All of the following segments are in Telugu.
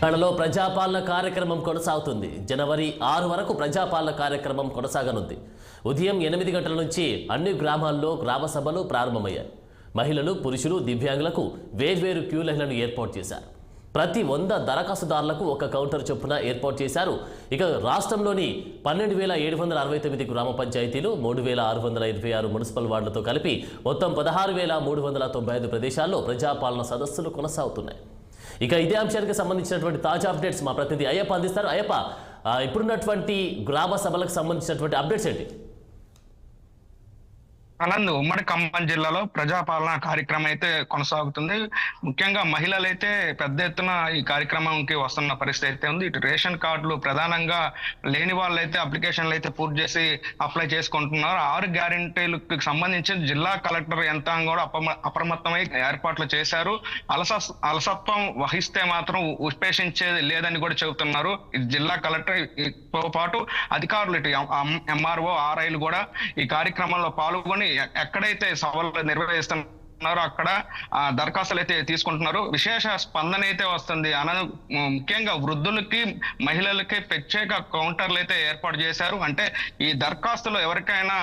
తెలంగాణలో ప్రజాపాలన కార్యక్రమం కొనసాగుతుంది. జనవరి 6 వరకు ప్రజాపాలన కార్యక్రమం కొనసాగనుంది. ఉదయం 8 గంటల నుంచి అన్ని గ్రామాల్లో గ్రామ సభలు ప్రారంభమయ్యాయి. మహిళలు, పురుషులు, దివ్యాంగులకు వేర్వేరు క్యూ లైన్లను ఏర్పాటు చేశారు. ప్రతి 100 దరఖాస్తుదారులకు ఒక కౌంటర్ చొప్పున ఏర్పాటు చేశారు. ఇక రాష్ట్రంలోని 12,769 గ్రామ పంచాయతీలు, 3,626 మున్సిపల్ వార్డులతో కలిపి మొత్తం 16,395 ప్రదేశాల్లో ప్రజాపాలన సదస్సులు కొనసాగుతున్నాయి. ఇక ఇదే అంశానికి సంబంధించినటువంటి తాజా అప్డేట్స్ మా ప్రతినిధి అయ్యప్ప అందిస్తారు. అయ్యప్ప, ఇప్పుడున్నటువంటి గ్రామ సభలకు సంబంధించినటువంటి అప్డేట్స్ ఏంటి? ఆనంద్, ఉమ్మడి ఖమ్మం జిల్లాలో ప్రజాపాలన కార్యక్రమం అయితే కొనసాగుతుంది. ముఖ్యంగా మహిళలు అయితే పెద్ద ఎత్తున ఈ కార్యక్రమంకి వస్తున్న పరిస్థితి అయితే ఉంది. ఇటు రేషన్ కార్డులు ప్రధానంగా లేని వాళ్ళు అయితే అప్లికేషన్లు అయితే పూర్తి చేసి అప్లై చేసుకుంటున్నారు. 6 గ్యారెంటీలకు సంబంధించి జిల్లా కలెక్టర్ యంత్రాంగం కూడా అప్రమత్తమై ఏర్పాట్లు చేశారు. అలసత్వం వహిస్తే మాత్రం ఉపేక్షించేది లేదని కూడా చెబుతున్నారు. జిల్లా కలెక్టర్ తో పాటు అధికారులు, ఇటు ఎంఆర్ఓ, ఆర్ఐలు కూడా ఈ కార్యక్రమంలో పాల్గొని ఎక్కడైతే సభలు నిర్వహిస్తున్నారో అక్కడ దరఖాస్తులు అయితే తీసుకుంటున్నారు. విశేష స్పందన అయితే వస్తుంది. ముఖ్యంగా వృద్ధులకి, మహిళలకి ప్రత్యేక కౌంటర్లు అయితే ఏర్పాటు చేశారు. అంటే ఈ దరఖాస్తులు ఎవరికైనా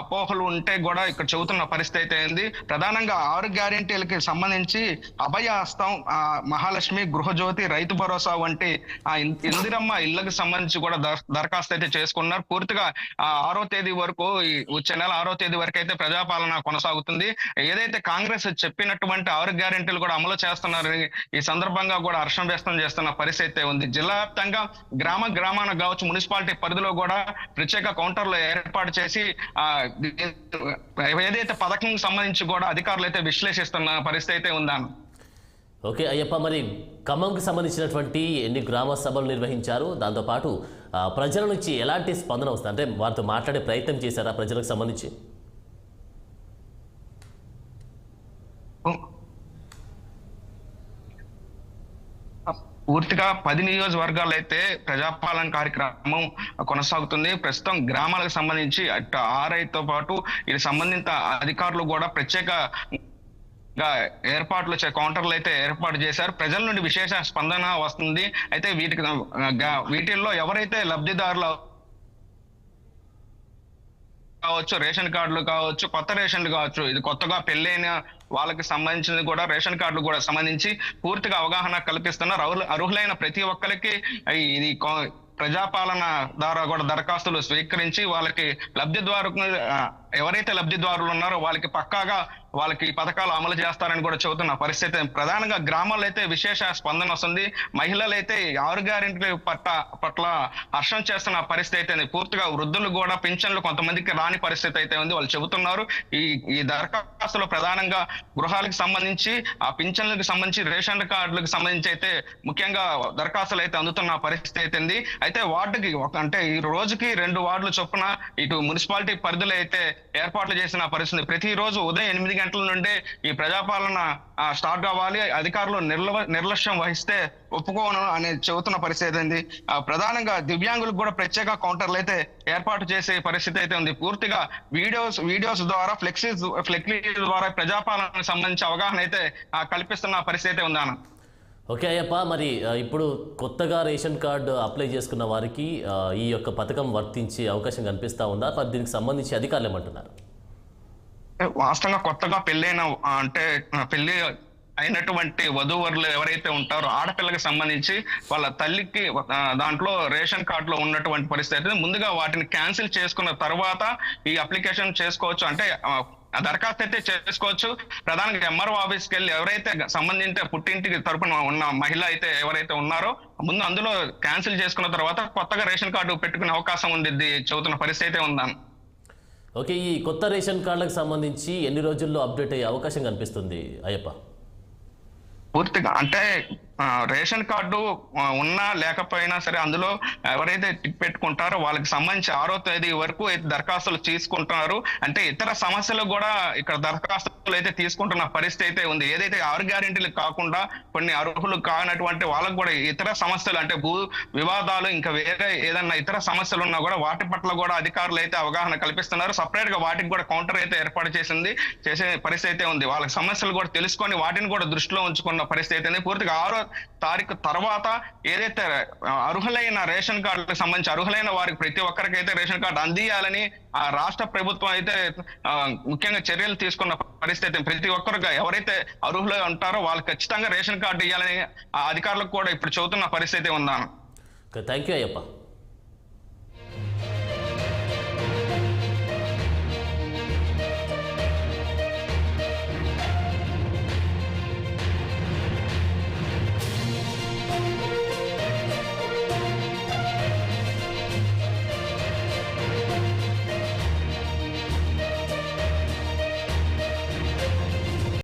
అపోహలు ఉంటే కూడా ఇక్కడ చెబుతున్న పరిస్థితి అయితే ఉంది. ప్రధానంగా 6 గ్యారెంటీలకి సంబంధించి అభయ హస్తం, మహాలక్ష్మి, గృహజ్యోతి, రైతు భరోసా వంటి ఇందిరమ్మ ఇళ్లకు సంబంధించి కూడా దరఖాస్తు అయితే చేసుకున్నారు. పూర్తిగా 6వ తేదీ వరకు, వచ్చే నెల 6వ తేదీ వరకు అయితే ప్రజాపాలన కొనసాగుతుంది. ఏదైతే కాంగ్రెస్ చెప్పినటువంటి 6 గ్యారెంటీలు కూడా అమలు చేస్తున్నారు. ఈ సందర్భంగా కూడా హర్షం వ్యక్తం చేస్తున్న పరిస్థితి ఉంది. జిల్లా వ్యాప్తంగా గ్రామాన కావచ్చు, మున్సిపాలిటీ పరిధిలో కూడా ప్రత్యేక కౌంటర్లు ఏర్పాటు చేసి ఏదైతే పథకం సంబంధించి కూడా అధికారులు అయితే విశ్లేషిస్తున్న పరిస్థితి అయితే ఉందాను. ఓకే అయ్యప్ప, మరి ఖమ్మంకి సంబంధించినటువంటి ఎన్ని గ్రామ సభలు నిర్వహించారు? దాంతోపాటు ప్రజల నుంచి ఎలాంటి స్పందన వస్తుంది? అంటే వారితో మాట్లాడే ప్రయత్నం చేశారా ప్రజలకు సంబంధించి? పూర్తిగా 10 నియోజకవర్గాలు అయితే ప్రజాపాలన కార్యక్రమం కొనసాగుతుంది. ప్రస్తుతం గ్రామాలకు సంబంధించి అటు ఆర్ఐతో పాటు ఇది సంబంధిత అధికారులు కూడా ప్రత్యేక ఏర్పాట్లు కౌంటర్లు అయితే ఏర్పాటు చేశారు. ప్రజల నుండి విశేష స్పందన వస్తుంది. అయితే వీటిల్లో ఎవరైతే లబ్ధిదారులు కావచ్చు, రేషన్ కార్డులు కావచ్చు, కొత్త రేషన్లు కావచ్చు, ఇది కొత్తగా పెళ్ళైన వాళ్ళకి సంబంధించింది కూడా రేషన్ కార్డులు కూడా సంబంధించి పూర్తిగా అవగాహన కల్పిస్తున్నారు. అర్హులైన ప్రతి ఒక్కరికి ఇది ప్రజాపాలన ద్వారా కూడా దరఖాస్తులు స్వీకరించి వాళ్ళకి ఎవరైతే లబ్ధిదారులు ఉన్నారో వాళ్ళకి పక్కాగా వాళ్ళకి ఈ పథకాలు అమలు చేస్తారని కూడా చెబుతున్న పరిస్థితి. ప్రధానంగా గ్రామాల్లో అయితే విశేష స్పందన వస్తుంది. మహిళలు అయితే 6 గ్యారెంటీల పట్ల హర్షం చేస్తున్న పరిస్థితి అయితే. పూర్తిగా వృద్ధులు కూడా పింఛన్లు కొంతమందికి రాని పరిస్థితి అయితే ఉంది. వాళ్ళు చెబుతున్నారు ఈ దరఖాస్తులు ప్రధానంగా గృహాలకు సంబంధించి, ఆ పింఛన్లకు సంబంధించి, రేషన్ కార్డులకు సంబంధించి అయితే ముఖ్యంగా దరఖాస్తులు అయితే అందుతున్న పరిస్థితి అయితే ఉంది. అయితే వార్డుకి అంటే ఈ రోజుకి 2 వార్డులు చొప్పున ఇటు మున్సిపాలిటీ పరిధిలో అయితే ఏర్పాట్లు చేసిన పరిస్థితి. ప్రతిరోజు ఉదయం 8 గంటల నుండే ఈ ప్రజాపాలన స్టార్ట్ అవ్వాలి. అధికారులు నిర్లక్ష్యం వహిస్తే ఒప్పుకోను అని చెబుతున్న పరిస్థితి ఉంది. ప్రధానంగా దివ్యాంగులకు కూడా ప్రత్యేక కౌంటర్లు అయితే ఏర్పాటు చేసే పరిస్థితి అయితే ఉంది. పూర్తిగా వీడియోస్ ద్వారా, ఫ్లెక్సీ ద్వారా ప్రజాపాలనకు సంబంధించి అవగాహన అయితే కల్పిస్తున్న పరిస్థితి అయితే ఉందాను. ఓకే అయ్యప్ప, మరి ఇప్పుడు కొత్తగా రేషన్ కార్డు అప్లై చేసుకున్న వారికి ఈ యొక్క పథకం వర్తించే అవకాశం కనిపిస్తా ఉందా? మరి దీనికి సంబంధించి అధికారులు ఏమంటున్నారు? వాస్తవంగా కొత్తగా పెళ్ళైన, అంటే పెళ్లి అయినటువంటి వధూవరులు ఎవరైతే ఉంటారో ఆడపిల్లకి సంబంధించి వాళ్ళ తల్లికి దాంట్లో రేషన్ కార్డులో ఉన్నటువంటి పరిస్థితి ముందుగా వాటిని క్యాన్సిల్ చేసుకున్న తర్వాత ఈ అప్లికేషన్ చేసుకోవచ్చు. అంటే దరఖాస్తు అయితే చేసుకోవచ్చు. ప్రధానంగా ఎంఆర్ఓ ఆఫీస్కి వెళ్ళి ఎవరైతే సంబంధించిన పుట్టింటికి తరపున ఉన్న మహిళ అయితే ఎవరైతే ఉన్నారో ముందు అందులో క్యాన్సిల్ చేసుకున్న తర్వాత కొత్తగా రేషన్ కార్డు పెట్టుకునే అవకాశం ఉంది చెబుతున్న పరిస్థితి అయితే ఉందాను. ఓకే, ఈ కొత్త రేషన్ కార్డులకు సంబంధించి ఎన్ని రోజుల్లో అప్డేట్ అయ్యే అవకాశం కనిపిస్తుంది అయ్యప్ప? పూర్తిగా అంటే రేషన్ కార్డు ఉన్నా లేకపోయినా సరే అందులో ఎవరైతే టిక్ పెట్టుకుంటారో వాళ్ళకి సంబంధించి 6వ తేదీ వరకు అయితే దరఖాస్తులు తీసుకుంటున్నారు. అంటే ఇతర సమస్యలు కూడా ఇక్కడ దరఖాస్తులు అయితే తీసుకుంటున్న పరిస్థితి అయితే ఉంది. ఏదైతే 6 గ్యారెంటీలు కాకుండా కొన్ని అర్హులు కానటువంటి వాళ్ళకు కూడా ఇతర సమస్యలు, అంటే భూ వివాదాలు, ఇంకా వేరే ఏదన్నా ఇతర సమస్యలు ఉన్నా కూడా వాటి పట్ల కూడా అధికారులు అయితే అవగాహన కల్పిస్తున్నారు. సపరేట్ గా వాటికి కూడా కౌంటర్ అయితే ఏర్పాటు చేసే పరిస్థితి అయితే ఉంది. వాళ్ళకి సమస్యలు కూడా తెలుసుకొని వాటిని కూడా దృష్టిలో ఉంచుకున్న వస్తున్న పరిస్థితి అయితే పూర్తిగా 6వ తారీఖు తర్వాత ఏదైతే అర్హులైన రేషన్ కార్డులకు సంబంధించి అర్హులైన వారికి ప్రతి ఒక్కరికైతే రేషన్ కార్డు అందియాలని ఆ రాష్ట్ర ప్రభుత్వం అయితే ముఖ్యంగా చర్యలు తీసుకున్న పరిస్థితి. ప్రతి ఒక్కరుగా ఎవరైతే అర్హులు ఉంటారో వాళ్ళకి ఖచ్చితంగా రేషన్ కార్డు ఇవ్వాలని ఆ అధికారులకు కూడా ఇప్పుడు చెబుతున్న పరిస్థితి ఉందాను. Thank you Ayyappa.